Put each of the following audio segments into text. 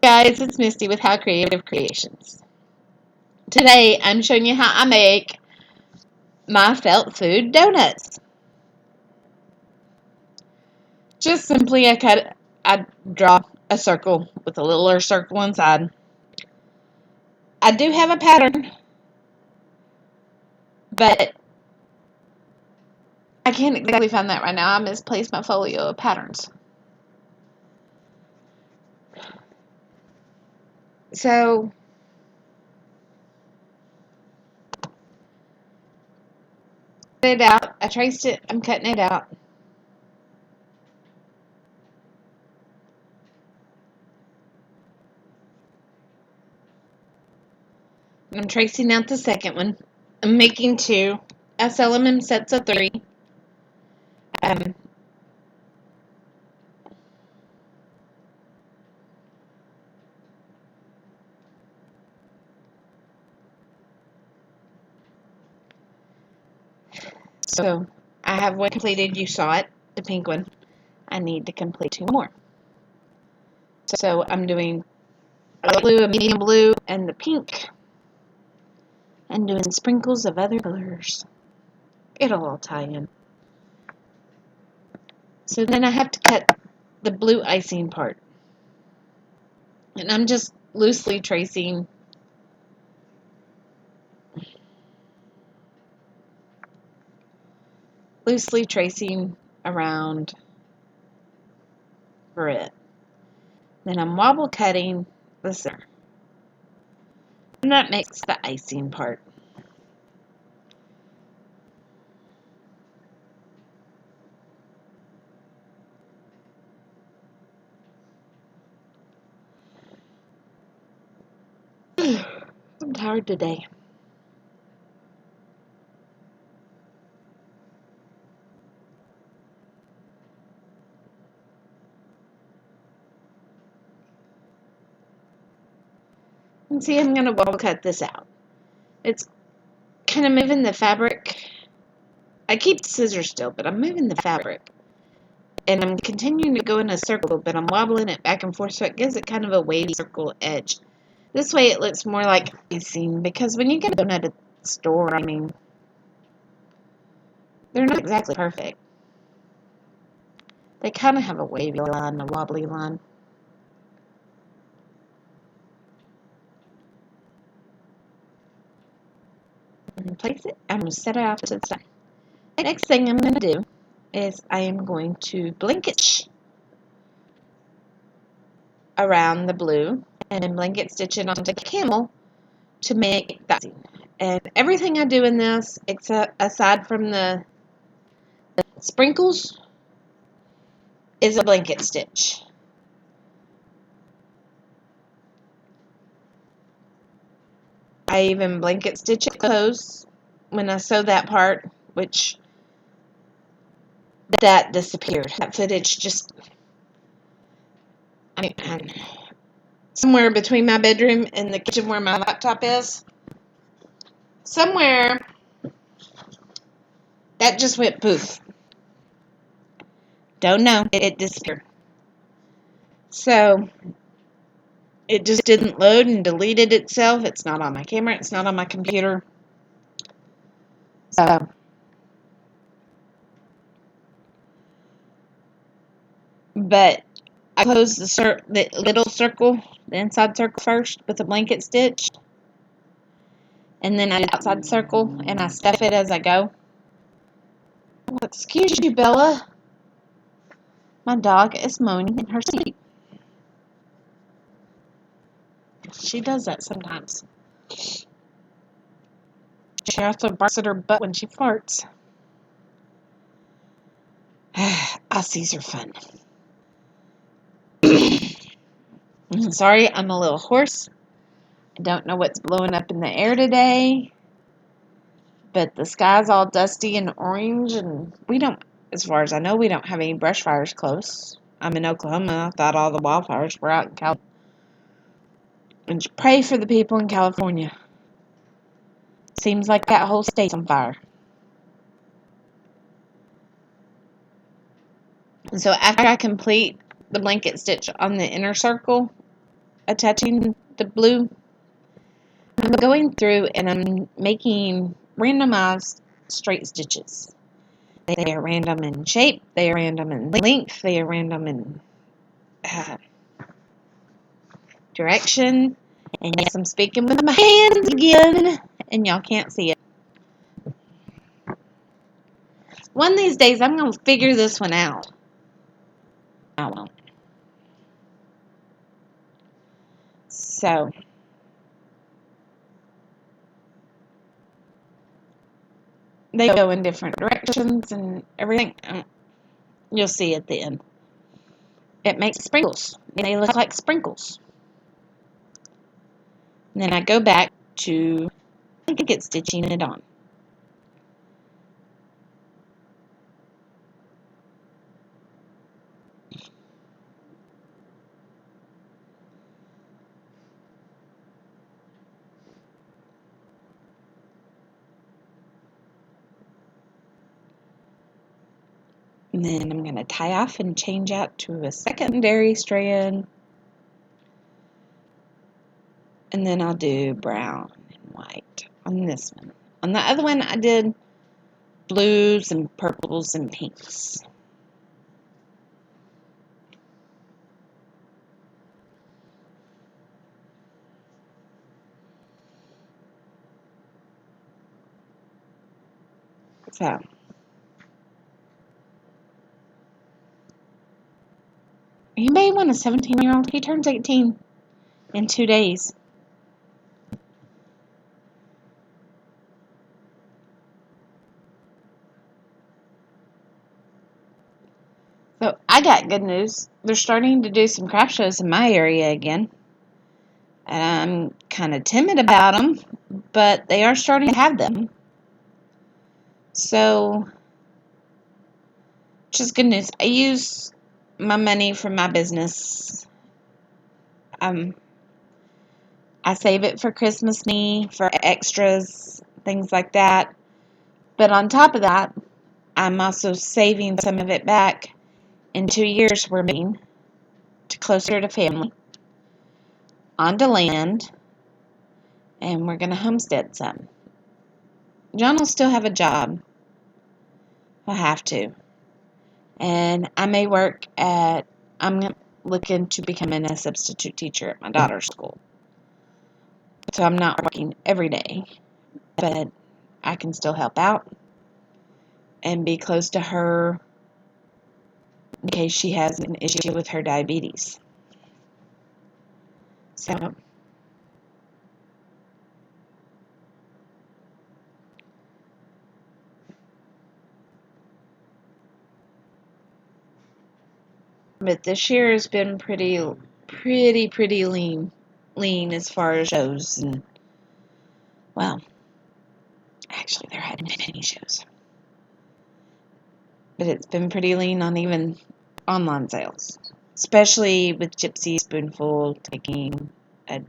Guys, it's Misty with How Creative Creations. Today I'm showing you how I make my felt food donuts. Just simply I draw a circle with a littler circle inside. I do have a pattern, but I can't exactly find that right now. I misplaced my folio of patterns. So it out. I traced it. I'm cutting it out. I'm tracing out the second one. I'm making two. I sell them in sets of 3. Um, so I have one completed. You saw it, the pink one. I need to complete 2 more. So I'm doing a blue, a medium blue, and the pink. And doing sprinkles of other colors. It'll all tie in. So then I have to cut the blue icing part. And I'm just loosely tracing around for it. Then I'm wobble cutting the center. And that makes the icing part. I'm tired today. And see, I'm going to wobble cut this out. It's kind of moving the fabric. I keep the scissors still, but I'm moving the fabric. And I'm continuing to go in a circle, but I'm wobbling it back and forth so it gives it kind of a wavy circle edge. This way it looks more like icing, because when you get a donut at the store, I mean, they're not exactly perfect. They kind of have a wavy line, a wobbly line. And place it. I'm going to set it off to the side. Next thing I'm going to do is I am going to blanket around the blue and then blanket stitch it onto the camel to make that icing. And everything I do in this, except aside from the sprinkles, is a blanket stitch. I even blanket stitch it close when I sew that part, which that disappeared. That footage just, I mean, somewhere between my bedroom and the kitchen where my laptop is, somewhere that just went poof. Don't know. It disappeared. So it just didn't load and deleted itself. It's not on my camera. It's not on my computer. So but I close the little circle, the inside circle first with a blanket stitch. And then I do the outside circle and I stuff it as I go. Oh, excuse you, Bella. My dog is moaning in her sleep. She does that sometimes. She also barks at her butt when she farts. Aussies are fun. Sorry, I'm a little hoarse. I don't know what's blowing up in the air today, but the sky's all dusty and orange, and we don't, as far as I know, we don't have any brush fires close. I'm in Oklahoma. I thought all the wildfires were out in California. And pray for the people in California. Seems like that whole state's on fire. And so after I complete the blanket stitch on the inner circle, attaching the blue, I'm going through and I'm making randomized straight stitches. They are random in shape, they are random in length, they are random in direction. And yes, I'm speaking with my hands again, and y'all can't see it. One of these days, I'm going to figure this one out. I won't. So, they go in different directions and everything. You'll see at the end. It makes sprinkles. They look like sprinkles. And then I go back to blanket stitching it on. And then I'm going to tie off and change out to a secondary strand. And then I'll do brown and white on this one. On the other one, I did blues and purples and pinks. So, anybody want a 17-year-old? He turns 18 in 2 days. So, I got good news. They're starting to do some craft shows in my area again. And I'm kind of timid about them, but they are starting to have them. So, just good news. I use my money from my business. I save it for Christmas me, for extras, things like that. But on top of that, I'm also saving some of it back. In 2 years, we're moving to closer to family, onto land, and we're going to homestead some. John will still have a job. He'll have to. And I may work I'm looking to becoming a substitute teacher at my daughter's school. So I'm not working every day, but I can still help out and be close to her in case she has an issue with her diabetes. So, but this year has been pretty lean as far as shows. And, well, actually, there hadn't been any shows. But it's been pretty lean on even online sales, especially with Gypsy Spoonful taking a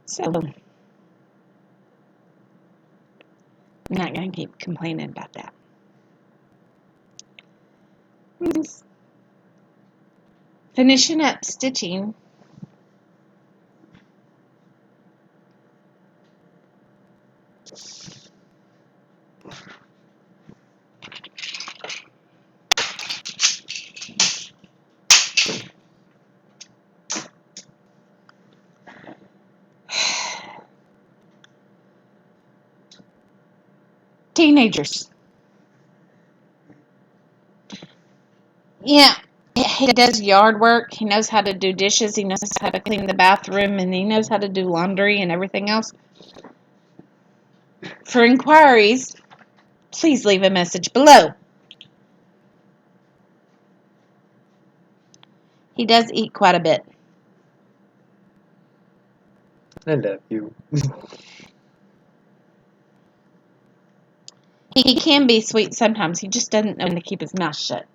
so I'm not going to keep complaining about that. I'm just finishing up stitching. Teenagers. Yeah, he does yard work. He knows how to do dishes. He knows how to clean the bathroom, and he knows how to do laundry and everything else. For inquiries, please leave a message below. He does eat quite a bit. I love you. He can be sweet sometimes. He just doesn't know when to keep his mouth shut.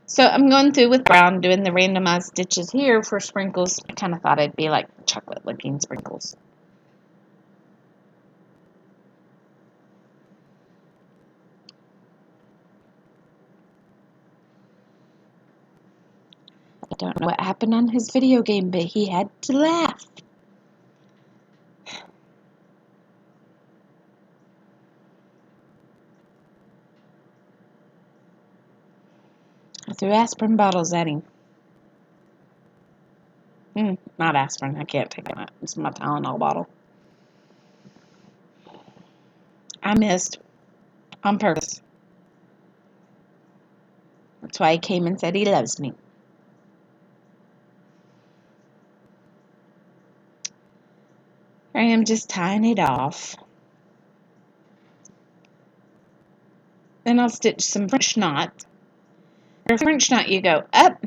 So I'm going through with brown, doing the randomized stitches here for sprinkles. I kind of thought it'd be like chocolate-looking sprinkles. I don't know what happened on his video game, but he had to laugh. I threw aspirin bottles at him. Not aspirin. I can't take it. It's my Tylenol bottle. I missed on purpose. That's why he came and said he loves me. I am just tying it off. Then I'll stitch some French knot. For a French knot, you go up,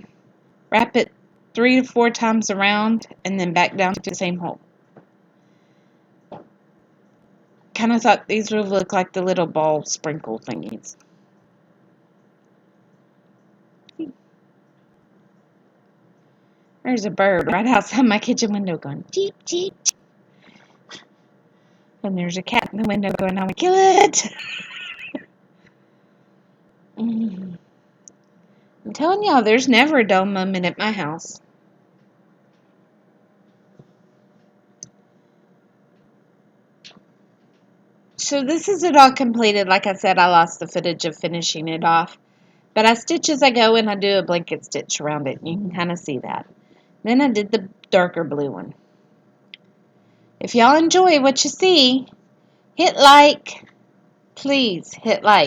wrap it 3 to 4 times around, and then back down to the same hole. Kind of thought these would look like the little ball sprinkle thingies. There's a bird right outside my kitchen window going, cheep, cheep. And there's a cat in the window going, I want to kill it. I'm telling y'all, there's never a dull moment at my house. So this is it all completed. Like I said, I lost the footage of finishing it off. But I stitch as I go, and I do a blanket stitch around it. You can kind of see that. Then I did the darker blue one. If y'all enjoy what you see, hit like. Please hit like.